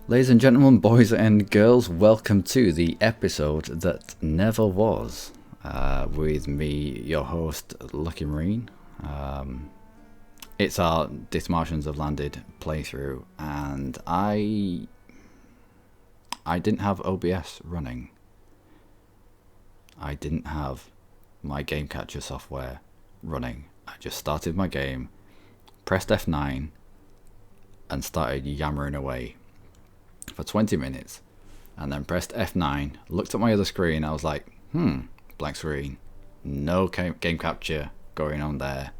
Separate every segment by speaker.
Speaker 1: Ladies and gentlemen, boys and girls, welcome to the episode that never was. With me, your host, Lucky Marine. It's our Dithmarschens have landed playthrough, and I didn't have OBS running. I didn't have my game capture software running. I just started my game, pressed F9, and started yammering away for 20 minutes, and then pressed F9, looked at my other screen. I was like, blank screen, no game capture going on there.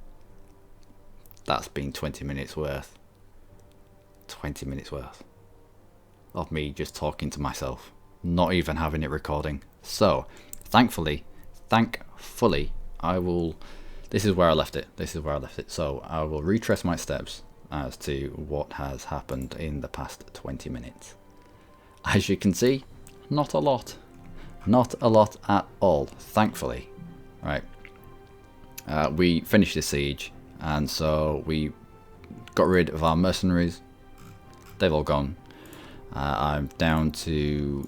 Speaker 1: That's been 20 minutes worth. 20 minutes worth of me just talking to myself, not even having it recording. So thankfully, this is where I left it. So I will retrace my steps as to what has happened in the past 20 minutes. As you can see, not a lot at all, thankfully. Right, we finished the siege, and so we got rid of our mercenaries. They've all gone. I'm down to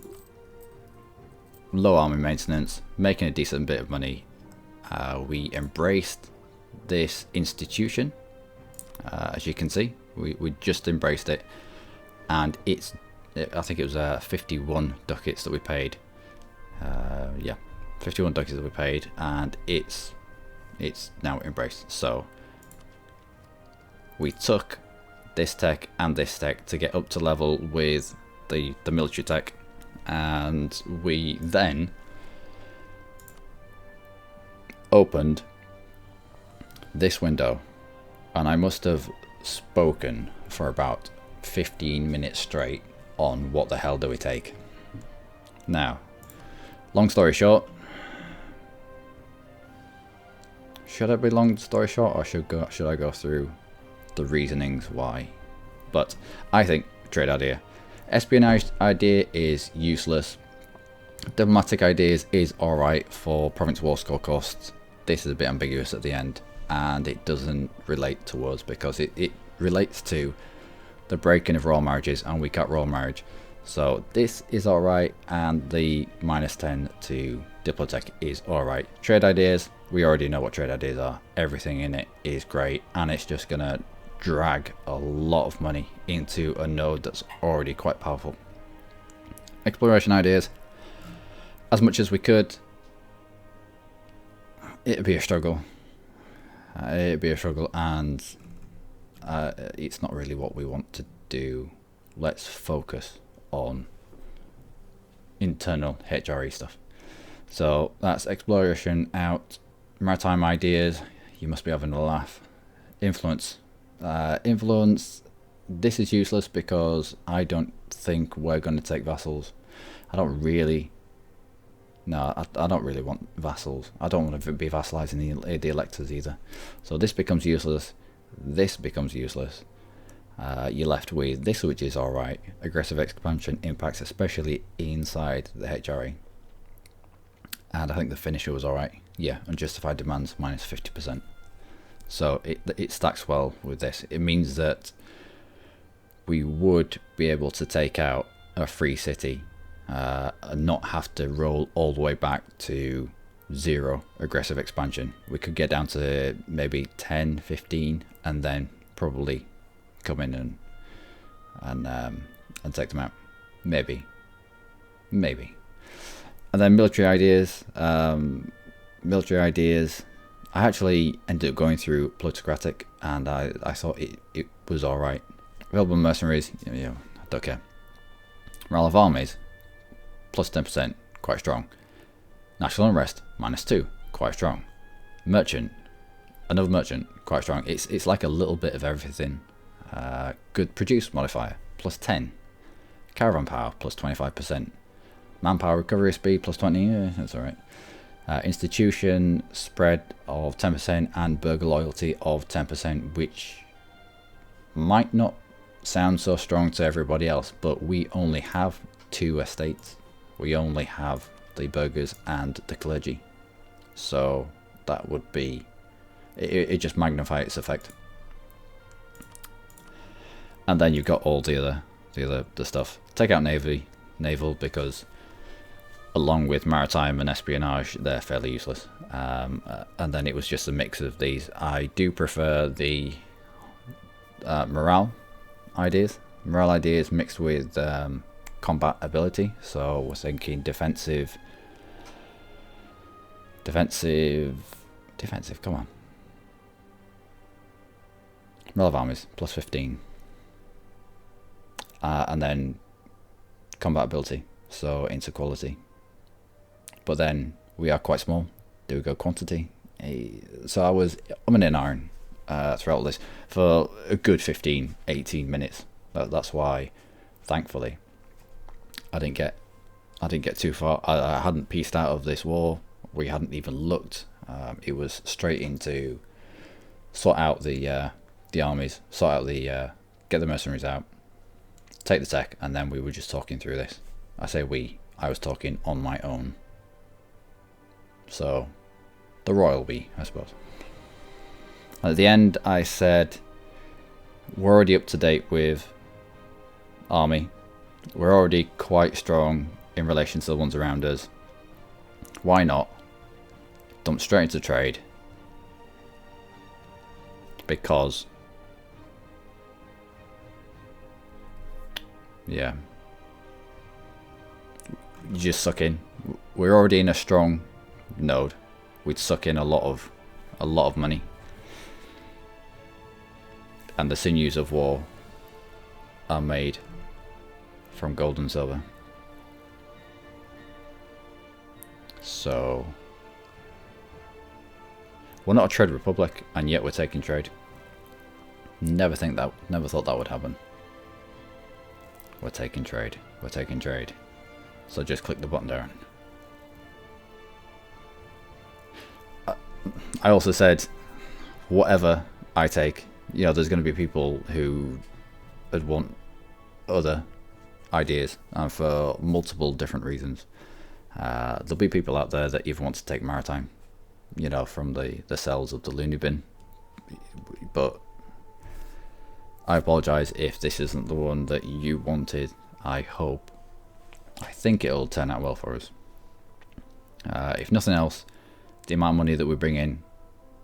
Speaker 1: low army maintenance, making a decent bit of money. We embraced this institution. As you can see, we just embraced it, and I think it was 51 ducats that we paid. 51 ducats that we paid, and it's now embraced. So we took this tech and this tech to get up to level with the military tech, and we then opened this window, and I must have spoken for about 15 minutes straight on what the hell do we take. Now, long story short, should I be long story short, or should I go through the reasonings why? But I think trade idea, espionage idea is useless. Diplomatic ideas is alright for province war score costs. This is a bit ambiguous at the end, and it doesn't relate to us because it relates to the breaking of royal marriages, and we got royal marriage. So this is alright, and the -10 to Diplotech is alright. Trade ideas, we already know what trade ideas are. Everything in it is great, and it's just gonna drag a lot of money into a node that's already quite powerful. Exploration ideas, as much as we could, it'd be a struggle. And it's not really what we want to do. Let's focus on internal HRE stuff. So that's exploration out. Maritime ideas, you must be having a laugh. Influence, this is useless because I don't think we're going to take vassals. I don't really want vassals. I don't want to be vassalizing the electors either. So this becomes useless. This becomes useless. You're left with this, which is alright. Aggressive expansion impacts, especially inside the HRE. And I think the finisher was alright. Yeah, unjustified demands -50%. So it stacks well with this. It means that we would be able to take out a free city and not have to roll all the way back to 0 aggressive expansion. We could get down to maybe 10, 15, and then probably come in and take them out. Maybe. And then military ideas. I actually ended up going through plutocratic, and I thought it was alright. Available mercenaries, I don't care. Morale of armies, +10%, quite strong. National unrest, -2, quite strong. Merchant, another merchant, quite strong. It's like a little bit of everything. Good produce modifier, +10. Caravan power, +25%. Manpower recovery speed, +20, yeah, that's alright. Institution spread of 10% and burger loyalty of 10%, which might not sound so strong to everybody else, but we only have 2 estates. We only have the burghers and the clergy, so that would be it just magnifies its effect. And then you've got all the other the stuff. Take out naval, because along with maritime and espionage, they're fairly useless. And then it was just a mix of these. I do prefer the morale ideas mixed with combat ability. So we're thinking defensive. Come on. Morale of armies plus 15, and then combat ability, so into quality. But then we are quite small. Do we go quantity? So I'm in iron throughout this for a good 15-18 minutes. That's why, thankfully, I didn't get too far. I hadn't pieced out of this war. We hadn't even looked. It was straight into sort out the armies, sort out get the mercenaries out, take the tech, and then we were just talking through this. I say I was talking on my own. So, the royal we, I suppose. At the end, I said, we're already up to date with army. We're already quite strong in relation to the ones around us. Why not dump straight into trade? Because, yeah, you just suck in. We're already in a strong node. We'd suck in a lot of money, and the sinews of war are made from gold and silver. So we're not a trade republic, and yet we're taking trade. Never thought that would happen. We're taking trade. So just click the button down. I also said, whatever I take, there's going to be people who would want other ideas, and for multiple different reasons. There'll be people out there that even want to take maritime, from the cells of the loony bin. But I apologise if this isn't the one that you wanted. I think it'll turn out well for us. If nothing else, the amount of money that we bring in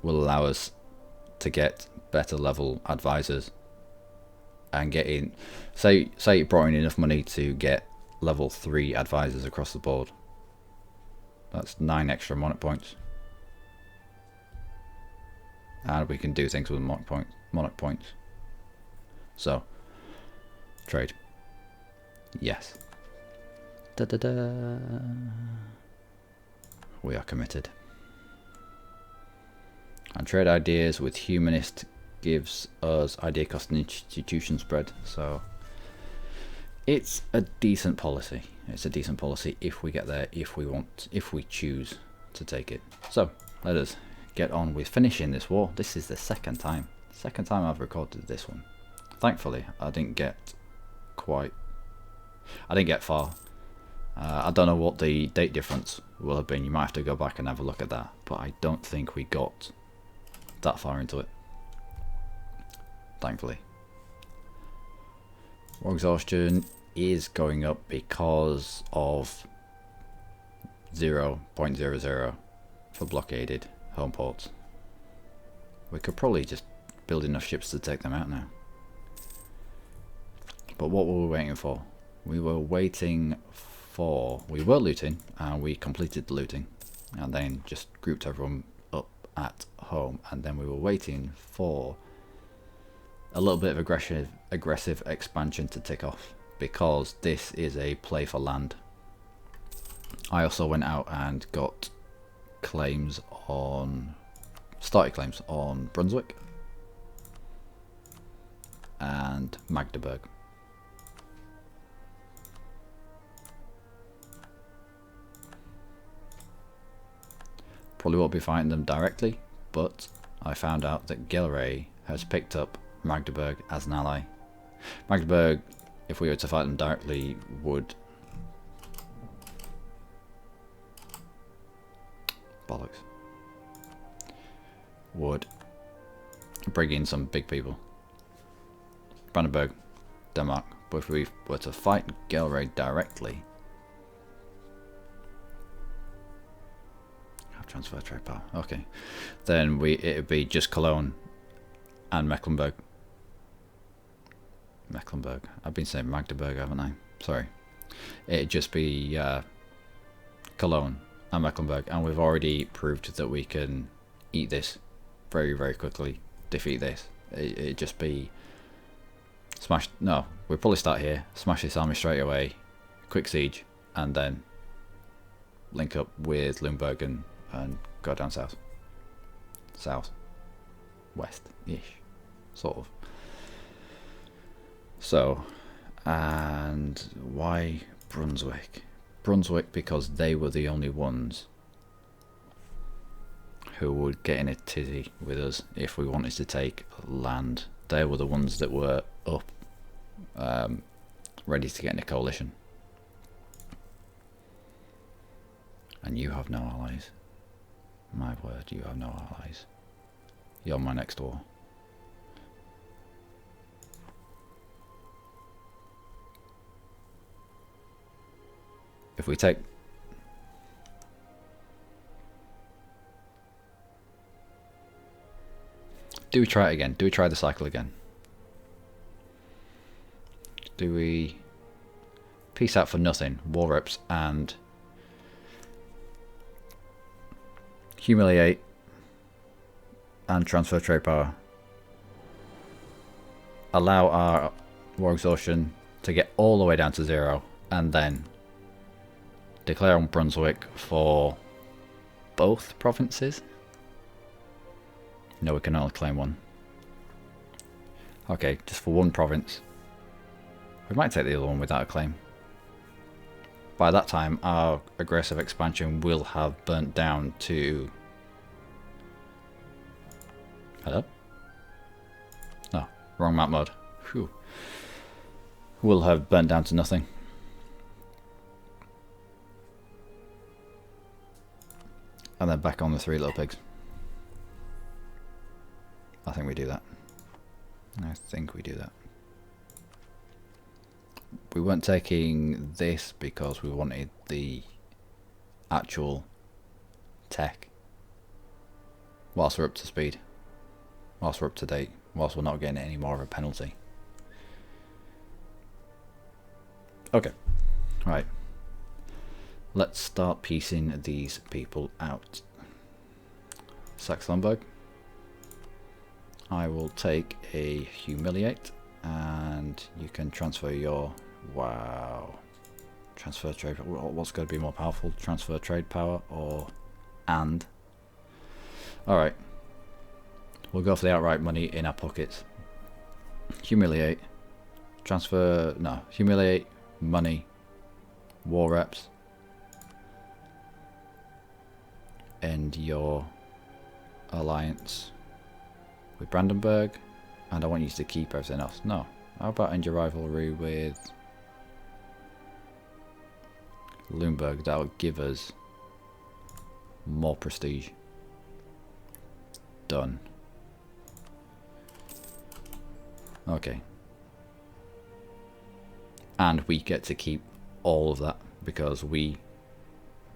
Speaker 1: will allow us to get better level advisors, and get in, say you brought in enough money to get level 3 advisors across the board. That's 9 extra monarch points, and we can do things with monarch points. So, trade. Yes. We are committed. And trade ideas with humanist gives us idea cost and institution spread. So it's a decent policy. It's a decent policy if we get there, if we choose to take it. So let us get on with finishing this war. This is the second time I've recorded this one. Thankfully, I didn't get far. I don't know what the date difference will have been. You might have to go back and have a look at that. But I don't think we got that far into it. Thankfully. War exhaustion is going up because of 0.00 for blockaded home ports. We could probably just build enough ships to take them out now. But what were we waiting for? We were looting, and we completed the looting, and then just grouped everyone up at home, and then we were waiting for a little bit of aggressive expansion to tick off, because this is a play for land. I also went out and got started claims on Brunswick and Magdeburg. Probably won't be fighting them directly, but I found out that Gilray has picked up Magdeburg as an ally. Magdeburg, if we were to fight them directly, would bring in some big people. Brandenburg, Denmark, But if we were to fight Gelre directly, transfer trade power. Okay, then it'd be just Cologne and Mecklenburg. Mecklenburg. I've been saying Magdeburg, haven't I? Sorry. It'd just be Cologne and Mecklenburg, and we've already proved that we can eat this very, very quickly. Defeat this. It'd just be smash. No, we'll probably start here. Smash this army straight away. Quick siege, and then link up with Limburg and go down south. South. West-ish. Sort of. So, and why Brunswick? Brunswick because they were the only ones who would get in a tizzy with us if we wanted to take land. They were the ones that were up, ready to get in a coalition. And you have no allies. My word, you have no allies. You're my next war. If we take... Do we try it again? Do we try the cycle again? Do we... Peace out for nothing. War reps and... Humiliate and transfer trade power. Allow our war exhaustion to get all the way down to 0 and then declare on Brunswick for both provinces. No, we can only claim one. Okay, just for one province. We might take the other one without a claim. By that time, our aggressive expansion will have burnt down to... Hello? No, wrong map mode. Whew. Will have burnt down to nothing. And then back on the 3 little pigs. I think we do that. I think we do that. We weren't taking this because we wanted the actual tech. Whilst we're up to speed. Whilst we're up to date. Whilst we're not getting any more of a penalty. Okay. Right. Let's start piecing these people out. Saxe-Lamberg. I will take a humiliate. And you can transfer your... Wow. Transfer trade... What's going to be more powerful? Transfer trade power or... And? Alright. We'll go for the outright money in our pockets. Humiliate. Transfer... No. Humiliate. Money. War reps. End your alliance with Brandenburg. And I want you to keep everything else. No. How about end your rivalry with Limburg? That'll give us more prestige. Done. Okay. And we get to keep all of that because we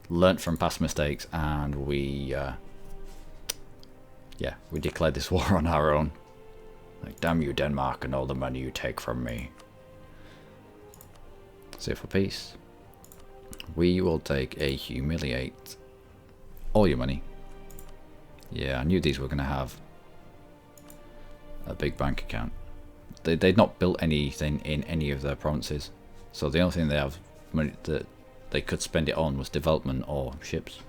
Speaker 1: learnt from past mistakes and we declared this war on our own. Like, damn you, Denmark, and all the money you take from me. So for peace, we will take a humiliate. All your money. Yeah, I knew these were going to have a big bank account. They'd not built anything in any of their provinces. So the only thing they have money that they could spend it on was development or ships.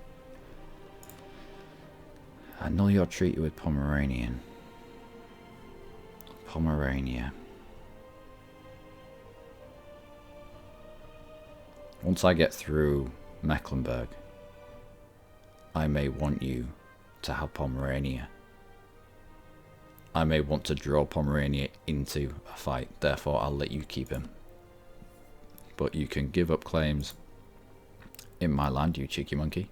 Speaker 1: Annul your treaty with Pomeranian. Pomerania. Once I get through Mecklenburg, I may want you to have Pomerania. I may want to draw Pomerania into a fight, therefore I'll let you keep him. But you can give up claims in my land, you cheeky monkey.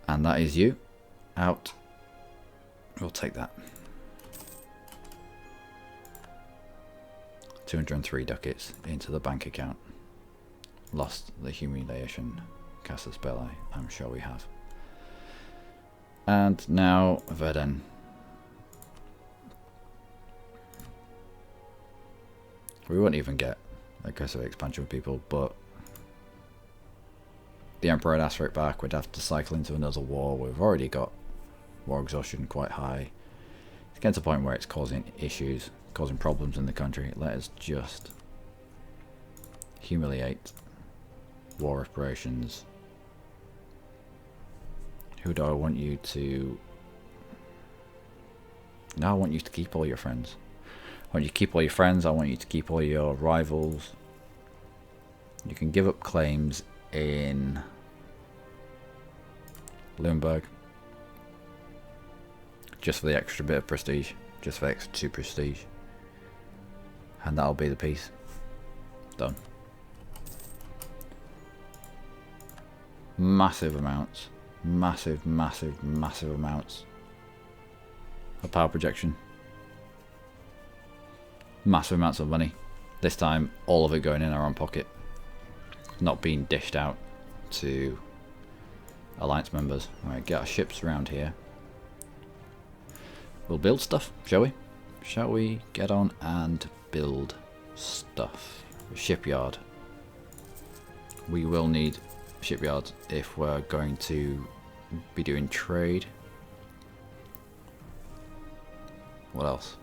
Speaker 1: And that is you. Out. We'll take that. 203 ducats into the bank account. Lost the humiliation. Casus Belli, I'm sure we have. And now Verdun. We won't even get aggressive expansion with people, but the Emperor would ask for it back. We'd have to cycle into another war. We've already got war exhaustion quite high. It's getting to the point where it's causing issues, causing problems in the country. Let us just humiliate war reparations. Who do I want you to... No, I want you to keep all your friends. I want you to keep all your friends. I want you to keep all your rivals. You can give up claims in Limburg just for the extra bit of prestige, just for extra 2 prestige, and that'll be the peace. Done. Massive amounts, massive amounts of power projection, massive amounts of money. This time all of it going in our own pocket, not being dished out to alliance members. Right, get our ships around here. We'll build stuff, shall we? Shall we get on and build stuff? Shipyard. We will need shipyards if we're going to be doing trade. What else?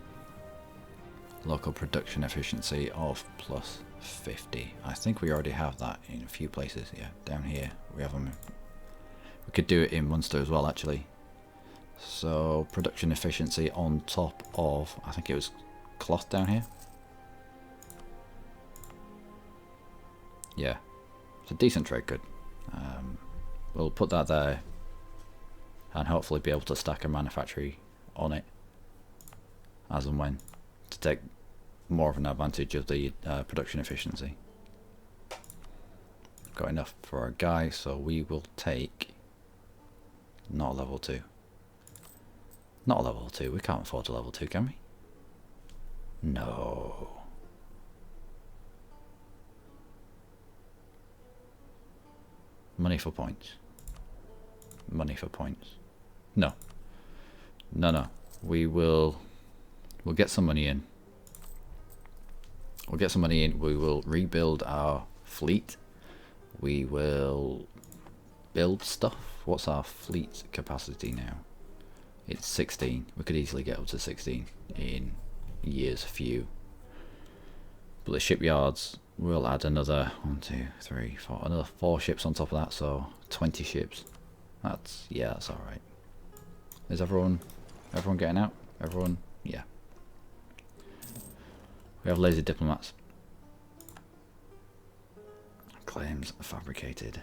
Speaker 1: Local production efficiency of plus 50. I think we already have that in a few places. Yeah, down here we have them. We could do it in Munster as well, actually. So production efficiency on top of, I think it was cloth down here. Yeah, it's a decent trade good. We'll put that there and hopefully be able to stack a manufactory on it as and when to take more of an advantage of the production efficiency. Got enough for our guy, so we will take not a level 2. Not a level 2, we can't afford a level 2, can we? No. Money for points. Money for points. No. No. We'll get some money in. We'll get some money in. We will rebuild our fleet. We will build stuff. What's our fleet capacity now? It's 16. We could easily get up to 16 in years few. But the shipyards will add another 1, 2, 3, 4, another 4 ships on top of that, so 20 ships. That's, yeah, that's all right. Is everyone getting out? Everyone, yeah. We have lazy diplomats. Claims fabricated.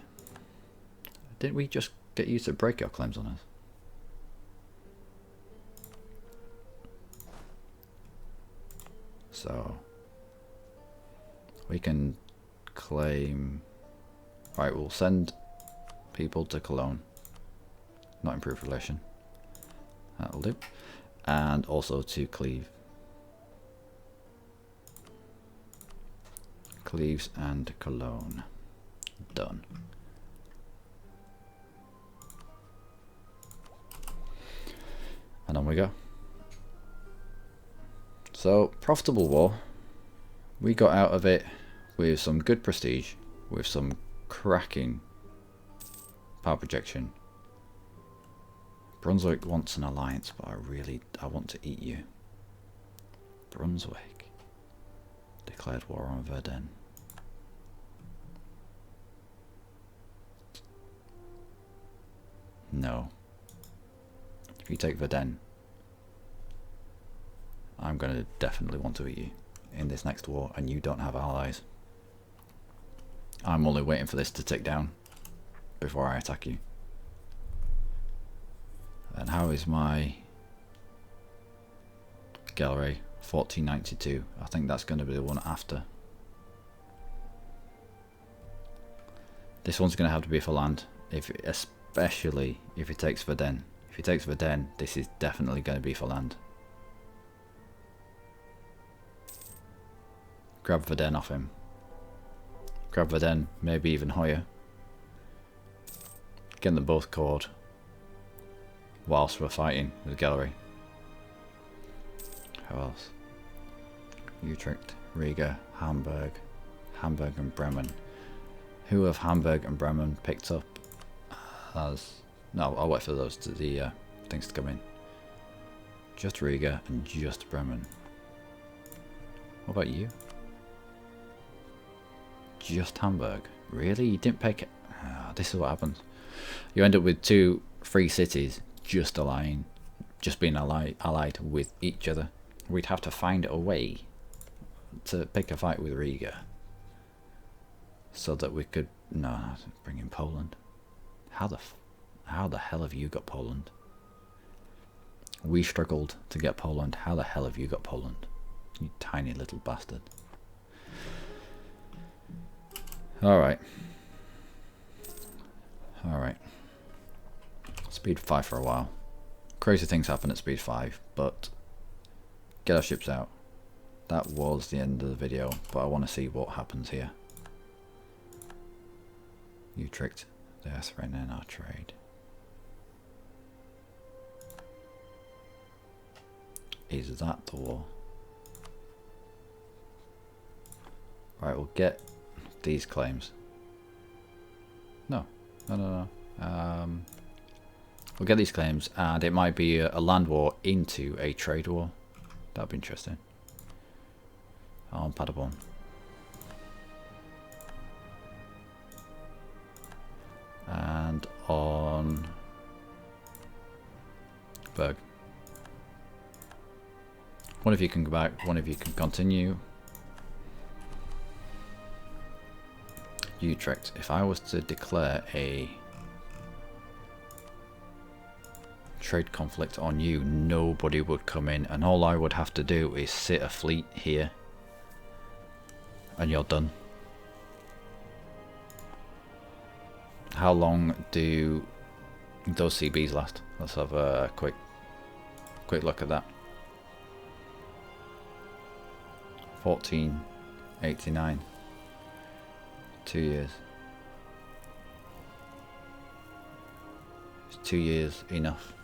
Speaker 1: Didn't we just get you to break your claims on us? So we can claim. Right, we'll send people to Cologne. Not improved relation. That'll do. And also to Cleve. Cleves and Cologne. Done. And on we go. So, profitable war. We got out of it with some good prestige, with some cracking power projection. Brunswick wants an alliance, but I want to eat you. Brunswick declared war on Verdun. No. If you take Verdun, I'm going to definitely want to eat you in this next war, and you don't have allies. I'm only waiting for this to tick down before I attack you. And how is my gallery? 1492. I think that's going to be the one after. This one's going to have to be for land, especially if it takes Verdun. If it takes Verdun, this is definitely going to be for land. grab Verden off him. Grab Verden, maybe even Hoyer. Get them both caught whilst we're fighting with Gallery. Who else? Utrecht, Riga, Hamburg and Bremen. Who have Hamburg and Bremen picked up as... No, I'll wait for those to the things to come in. Just Riga and just Bremen. What about you? Just Hamburg. Really? You didn't pick it? Oh, this is what happens. You end up with 2 free cities just being allied with each other. We'd have to find a way to pick a fight with Riga so that we could bring in Poland. How the hell have you got Poland? We struggled to get Poland. How the hell have you got Poland? You tiny little bastard. Alright. Speed 5 for a while. Crazy things happen at speed 5, but get our ships out. That was the end of the video, but I want to see what happens here. Utrecht, they're threatening our trade. Is that the war? Right, we'll get these claims. No. We'll get these claims, and it might be a land war into a trade war. That'd be interesting. On Paderborn. And on Berg. One of you can go back, one of you can continue. Utrecht. If I was to declare a trade conflict on you, nobody would come in, and all I would have to do is sit a fleet here and you're done. How long do those CBs last? Let's have a quick look at that. 1489. 2 years. Is 2 years enough?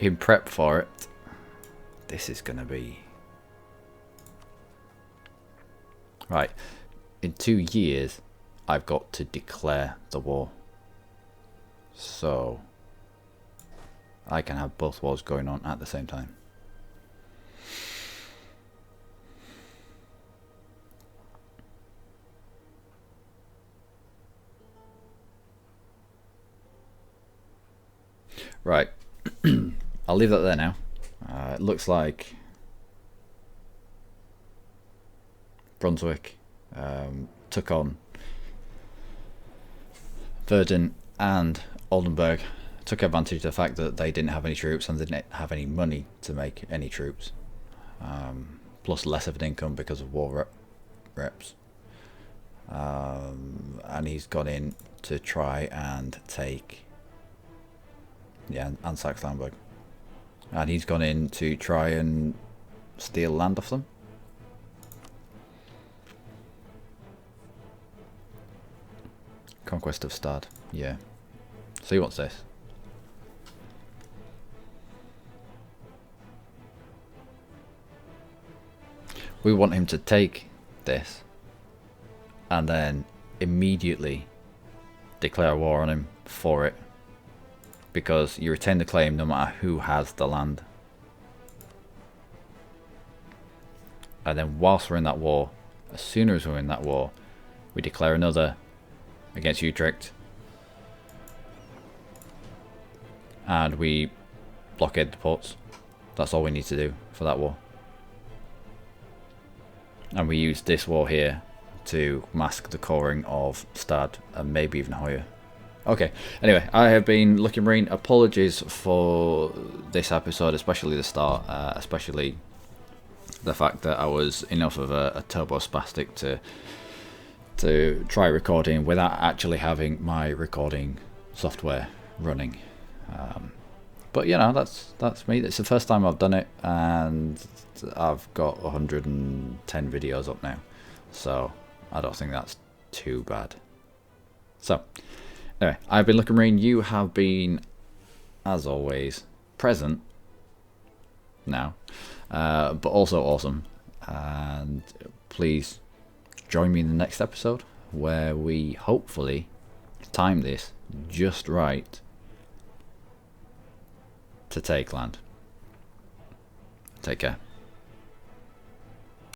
Speaker 1: In prep for it, this is gonna be right. In 2 years, I've got to declare the war, so I can have both wars going on at the same time. Right. I'll leave that there now. It looks like Brunswick took on Verden and Oldenburg, took advantage of the fact that they didn't have any troops and they didn't have any money to make any troops, plus less of an income because of war reps, and he's gone in to try and take and Saxe-Lauenburg. And he's gone in to try and steal land off them. Conquest of Stad, yeah. So he wants this. We want him to take this and then immediately declare war on him for it, because you retain the claim no matter who has the land. And then whilst we're in that war, as soon as we're in that war, we declare another against Utrecht, and we blockade the ports. That's all we need to do for that war. And we use this war here to mask the coring of Stad and maybe even Hoyer. Okay, anyway, I have been Lucky Marine. Apologies for this episode, especially the start, especially the fact that I was enough of a turbo spastic to try recording without actually having my recording software running. But you know, that's me. It's the first time I've done it, and I've got 110 videos up now, so I don't think that's too bad. So anyway, I've been Lucky Marine. You have been, as always, present now, but also awesome. And please join me in the next episode, where we hopefully time this just right to take land. Take care.